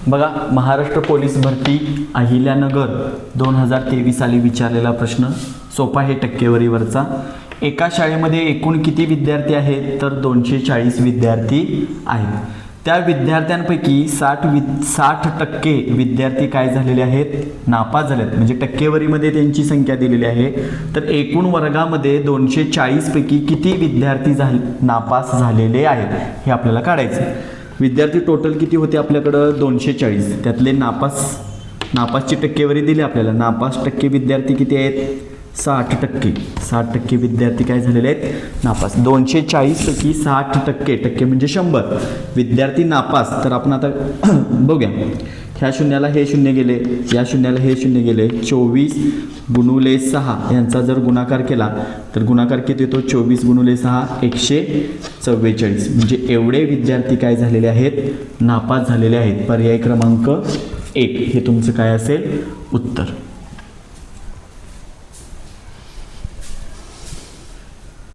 बघा, महाराष्ट्र पोलीस भरती अहिल्यानगर 2023 साली विचारलेला प्रश्न सोपा आहे टक्केवारीवरचा. एका शाळेमध्ये एकूण किती विद्यार्थी आहेत? तर 240 विद्यार्थी आहेत. त्या विद्यार्थ्यांपैकी 60% विद्यार्थी काय झालेले आहेत? नापास झाले आहेत. म्हणजे टक्केवारीमध्ये त्यांची संख्या दिलेली आहे. तर एकूण वर्गामध्ये 240 पैकी किती विद्यार्थी नापास झालेले आहेत हे आपल्याला काढायचं. विद्यार्थी टोटल किती होते आपल्याकडं? 240. त्यातले नापासची टक्केवारी दिली आपल्याला. नापास टक्के विद्यार्थी किती आहेत? 60%. 60% विद्यार्थी काय झालेले आहेत? नापास. 240 पैकी 60% टक्के म्हणजे 100 विद्यार्थी नापास. तर आपण आता बघूया. ह्या शून्याला हे शून्य गेले, या शून्याला हे शून्य गेले. 24 गुणुले 6 यांचा जर गुणाकार केला तर गुणाकार किती येतो? 24 गुणुले 6 144. म्हणजे एवढे विद्यार्थी काय झालेले आहेत? नापास झालेले आहेत. पर्याय क्रमांक 1 हे तुमचं काय असेल? उत्तर.